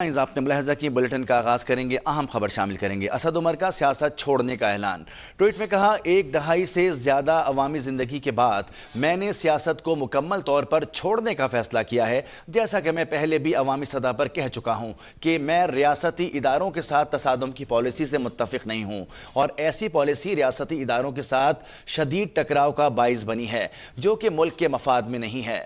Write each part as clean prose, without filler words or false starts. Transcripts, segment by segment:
آپ نے ملاحظہ کی بلیٹن کا آغاز کریں گے، اہم خبر شامل کریں گے۔ اسد عمر کا سیاست چھوڑنے کا اعلان۔ ٹویٹ میں کہا، ایک دہائی سے زیادہ عوامی زندگی کے بعد میں نے سیاست کو مکمل طور پر چھوڑنے کا فیصلہ کیا ہے، جیسا کہ میں پہلے بھی عوامی سطح پر کہہ چکا ہوں کہ میں ریاستی اداروں کے ساتھ تصادم کی پالیسی سے متفق نہیں ہوں، اور ایسی پالیسی ریاستی اداروں کے ساتھ شدید ٹکراؤ کا باعث بنی ہے جو کہ ملک کے مفاد میں نہیں ہے۔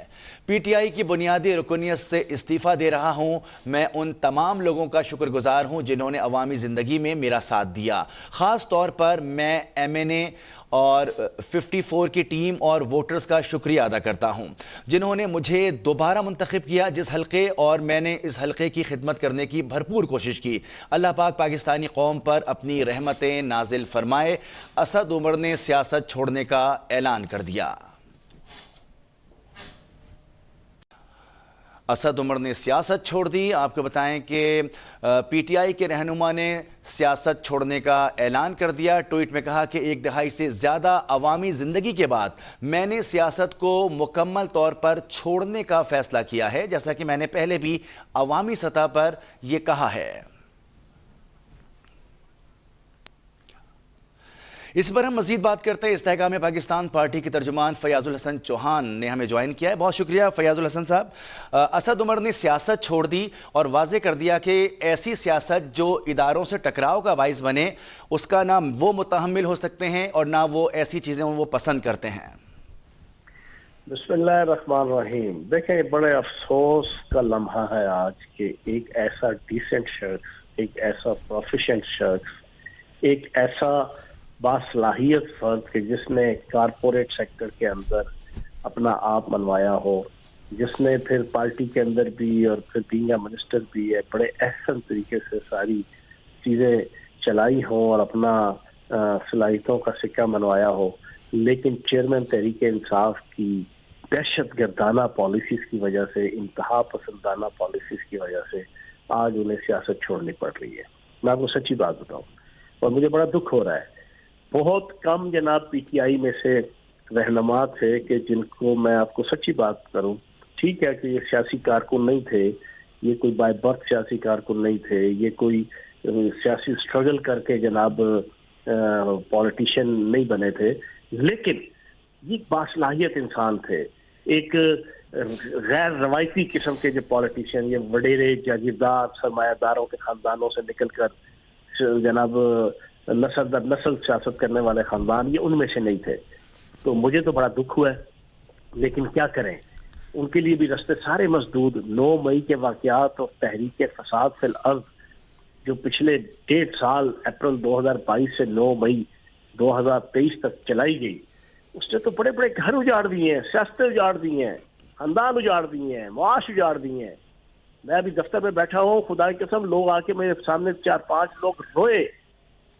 پی ٹی آئی کی بنیادی رکنیت سے استعفیٰ دے رہا ہوں۔ میں ان تمام لوگوں کا شکر گزار ہوں جنہوں نے عوامی زندگی میں میرا ساتھ دیا، خاص طور پر میں ایم این اے اور 54 کی ٹیم اور ووٹرز کا شکریہ ادا کرتا ہوں جنہوں نے مجھے دوبارہ منتخب کیا جس حلقے، اور میں نے اس حلقے کی خدمت کرنے کی بھرپور کوشش کی۔ اللہ پاک پاکستانی قوم پر اپنی رحمتیں نازل فرمائے۔ اسد عمر نے سیاست چھوڑنے کا اعلان کر دیا۔ اسد عمر نے سیاست چھوڑ دی۔ آپ کو بتائیں کہ پی ٹی آئی کے رہنما نے سیاست چھوڑنے کا اعلان کر دیا۔ ٹویٹ میں کہا کہ ایک دہائی سے زیادہ عوامی زندگی کے بعد میں نے سیاست کو مکمل طور پر چھوڑنے کا فیصلہ کیا ہے، جیسا کہ میں نے پہلے بھی عوامی سطح پر یہ کہا ہے۔ اس پر ہم مزید بات کرتے ہیں۔ استحکام پاکستان پارٹی کے ترجمان فیاض الحسن چوہان نے ہمیں جوائن کیا ہے۔ بہت شکریہ فیاض الحسن صاحب۔ اسد عمر نے سیاست چھوڑ دی اور واضح کر دیا کہ ایسی سیاست جو اداروں سے ٹکراؤ کا باعث بنے، اس کا نہ وہ متحمل ہو سکتے ہیں اور نہ وہ ایسی چیزیں وہ پسند کرتے ہیں۔ بسم اللہ الرحمن الرحیم۔ دیکھیں، بڑے افسوس کا لمحہ ہے آج کہ ایک ایسا ڈیسنٹ شخص، ایک ایسا پروفیشنل شخص، ایک ایسا باصلاحیت فرد کہ جس نے کارپوریٹ سیکٹر کے اندر اپنا آپ منوایا ہو، جس نے پھر پارٹی کے اندر بھی اور پھر بینگ منسٹر بھی ہے بڑے احسن طریقے سے ساری چیزیں چلائی ہوں اور اپنا صلاحیتوں کا سکہ منوایا ہو، لیکن چیئرمین تحریک انصاف کی دہشت گردانہ پالیسیز کی وجہ سے، انتہا پسندانہ پالیسیز کی وجہ سے آج انہیں سیاست چھوڑنی پڑ رہی ہے۔ میں آپ کو سچی بات بتاؤں اور مجھے بڑا دکھ ہو رہا ہے۔ بہت کم جناب پی ٹی آئی میں سے رہنما تھے کہ جن کو میں آپ کو سچی بات کروں، ٹھیک ہے کہ یہ سیاسی کارکن نہیں تھے، یہ کوئی بائی برتھ سیاسی کارکن نہیں تھے، یہ کوئی سیاسی سٹرگل کر کے جناب پولیٹیشین نہیں بنے تھے، لیکن یہ باصلاحیت انسان تھے، ایک غیر روایتی قسم کے جو پولیٹیشین، یہ وڈیرے جاگیردار سرمایہ داروں کے خاندانوں سے نکل کر جناب نسل در نسل سیاست کرنے والے خاندان، یہ ان میں سے نہیں تھے۔ تو مجھے تو بڑا دکھ ہوا ہے، لیکن کیا کریں، ان کے لیے بھی رستے سارے مسدود۔ 9 مئی کے واقعات اور تحریک فساد فی الارض جو پچھلے 1.5 سال اپریل 2022 سے 9 مئی 2023 تک چلائی گئی، اس نے تو بڑے بڑے گھر اجاڑ دیے ہیں، سیاستیں اجاڑ دی ہیں، خاندان اجاڑ دیے ہیں، معاش اجاڑ دیے ہیں۔ میں ابھی دفتر میں بیٹھا ہوں، خدا کی قسم لوگ آ کے میرے سامنے 4-5 لوگ روئے،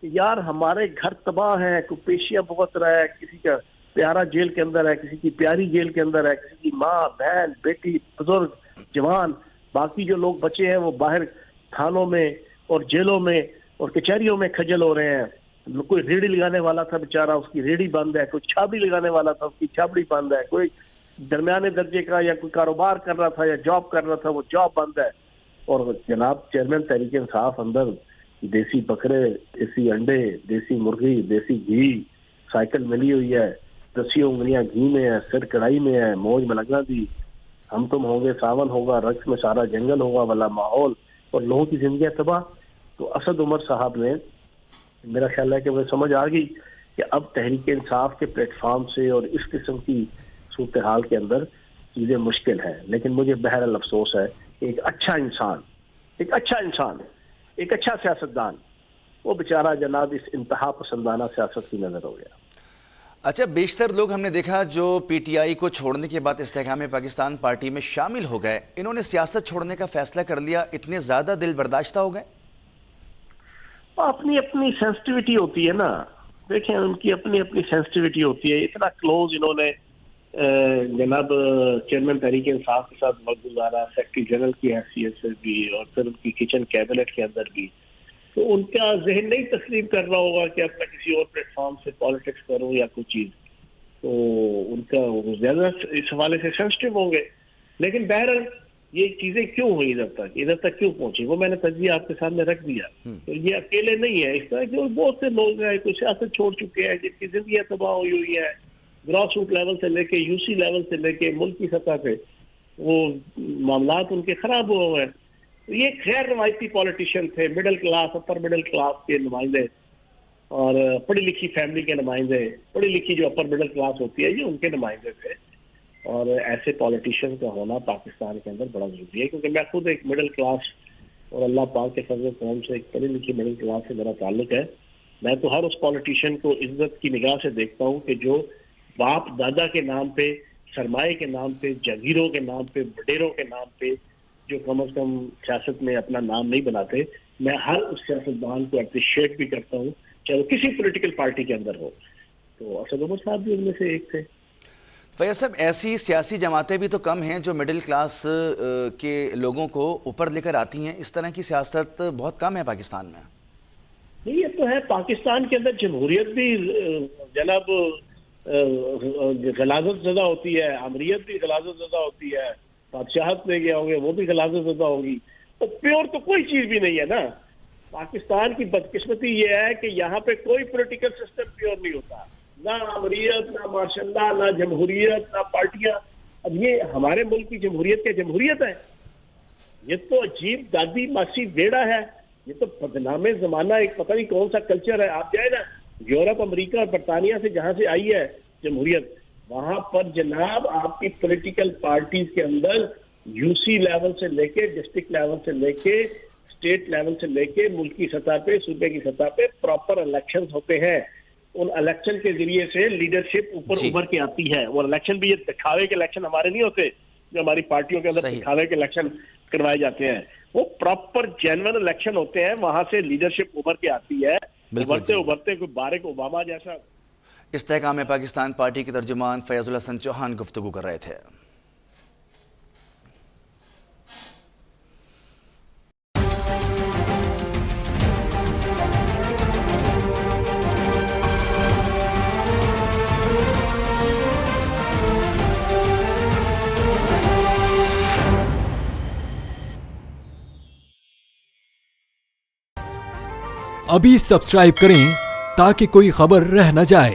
یار ہمارے گھر تباہ ہیں، کوئی پیشیاں بھگت رہا ہے، کسی کا پیارا جیل کے اندر ہے، کسی کی پیاری جیل کے اندر ہے، کسی کی ماں، بہن، بیٹی، بزرگ، جوان، باقی جو لوگ بچے ہیں وہ باہر تھانوں میں اور جیلوں میں اور کچہریوں میں کھجل ہو رہے ہیں۔ کوئی ریڑھی لگانے والا تھا بیچارہ، اس کی ریڑھی بند ہے، کوئی چھابڑی لگانے والا تھا، اس کی چھابڑی بند ہے، کوئی درمیانے درجے کا یا کوئی کاروبار کر رہا تھا یا جاب کر رہا تھا، وہ جاب بند ہے۔ اور جناب چیئرمین تحریک انصاف اندر دیسی بکرے، دیسی انڈے، دیسی مرغی، دیسی گھی سائیکل ملی ہوئی ہے، 10 انگلیاں گھی میں ہے، سر کڑائی میں ہے، موج ملگا دی، ہم تم ہوں گے ساون ہوگا، رقص میں سارا جنگل ہوگا والا ماحول، اور لوگوں کی زندگیاں تباہ۔ تو اسد عمر صاحب نے، میرا خیال ہے کہ وہ سمجھ آ گئی کہ اب تحریک انصاف کے پلیٹ فارم سے اور اس قسم کی صورتحال کے اندر چیزیں مشکل ہیں، لیکن مجھے بہرحال افسوس ہے کہ ایک اچھا انسان، ایک اچھا سیاستدان، وہ بیچارہ جناب اس انتہا پسندانہ سیاست کی نظر ہو گیا۔ اچھا، بیشتر لوگ ہم نے دیکھا جو پی ٹی آئی کو چھوڑنے کے بعد استحکام پاکستان پارٹی میں شامل ہو گئے، انہوں نے سیاست چھوڑنے کا فیصلہ کر لیا، اتنے زیادہ دل برداشتہ ہو گئے؟ اپنی اپنی سینسٹیوٹی ہوتی ہے نا، دیکھیں ان کی اپنی اپنی سینسٹیوٹی ہوتی ہے۔ اتنا کلوز انہوں نے جناب چیئرمین تحریک انصاف کے ساتھ وقت گزارا، سیکرٹری جنرل کی حیثیت سے بھی، اور پھر ان کی کچن کیبنٹ کے اندر بھی، تو ان کا ذہن نہیں تسلیم کر رہا ہوگا کہ اب میں کسی اور پلیٹ فارم سے پالیٹکس کروں یا کوئی چیز، تو ان کا زیادہ اس حوالے سے سینسٹیو ہوں گے۔ لیکن بہرحال یہ چیزیں کیوں ہوئی ادھر تک کیوں پہنچی، وہ میں نے تجزیہ آپ کے سامنے رکھ دیا. تو یہ اکیلے نہیں ہے، اس طرح کے بہت سے لوگ ہیں جو سیاست چھوڑ چکے ہیں، جن کی زندگیاں تباہ ہوئی ہیں، گراس روٹ لیول سے لے کے یو سی لیول سے لے کے ملک کی سطح پہ وہ معاملات ان کے خراب ہوئے ہیں. تو یہ غیر روایتی پالیٹیشین تھے، middle class upper middle class کے نمائندے اور پڑھی لکھی فیملی کے نمائندے، پڑھی لکھی جو اپر مڈل کلاس ہوتی ہے یہ ان کے نمائندے تھے. اور ایسے پالیٹیشین کا ہونا پاکستان کے اندر بڑا ضروری ہے، کیونکہ میں خود ایک مڈل کلاس اور اللہ پاک کے فضل و کرم سے ایک پڑھی لکھی مڈل کلاس سے میرا تعلق ہے. میں تو ہر اس پالیٹیشین کو عزت کی نگاہ سے دیکھتا ہوں کہ جو باپ دادا کے نام پہ، سرمایہ کے نام پہ، جاگیروں کے نام پہ، وڈیروں کے نام پہ جو کم از کم سیاست میں اپنا نام نہیں بناتے، میں ہر اس سیاستدان کو اپریشیٹ بھی کرتا ہوں، چاہے وہ کسی پولیٹیکل پارٹی کے اندر ہو. تو اسد عمر صاحب بھی ان میں سے ایک تھے. فیاض صاحب، ایسی سیاسی جماعتیں بھی تو کم ہیں جو مڈل کلاس کے لوگوں کو اوپر لے کر آتی ہیں. اس طرح کی سیاست بہت کم ہے پاکستان میں. نہیں، یہ تو ہے، پاکستان کے اندر جمہوریت بھی جناب غلاظت زدہ ہوتی ہے، امریت بھی غلاظت زدہ ہوتی ہے، بادشاہت لے گیا ہوگے وہ بھی غلاظت زدہ ہوگی. تو پیور تو کوئی چیز بھی نہیں ہے نا. پاکستان کی بدقسمتی یہ ہے کہ یہاں پہ کوئی پولیٹیکل سسٹم پیور نہیں ہوتا، نہ امریت، نہ ماشاء اللہ، نہ جمہوریت، نہ پارٹیاں. اب یہ ہمارے ملک کی جمہوریت کیا جمہوریت ہے؟ یہ تو عجیب دادی ماسی بیڑا ہے. یہ تو بدنام زمانہ ایک پتہ نہیں کون سا کلچر ہے. آپ جائیں نا یورپ، امریکہ اور برطانیہ سے جہاں سے آئی ہے جمہوریت، وہاں پر جناب آپ کی پولیٹیکل پارٹیز کے اندر یو سی لیول سے لے کے ڈسٹرکٹ لیول سے لے کے اسٹیٹ لیول سے لے کے ملک کی سطح پہ، صوبے کی سطح پہ پراپر الیکشن ہوتے ہیں. ان الیکشن کے ذریعے سے لیڈرشپ اوپر ابھر کے آتی ہے. اور الیکشن بھی یہ دکھاوے کے الیکشن ہمارے نہیں ہوتے جو ہماری پارٹیوں کے اندر دکھاوے کے الیکشن کروائے جاتے ہیں. وہ پراپر جینون الیکشن ہوتے ہیں، وہاں سے لیڈرشپ ابھر کے آتی ہے. ابھرتے کوئی بارک اوباما جیسا. استحکام پاکستان پارٹی کے ترجمان فیاض الحسن چوہان گفتگو کر رہے تھے. ابھی سبسکرائب کریں تاکہ کوئی خبر رہ نہ جائے.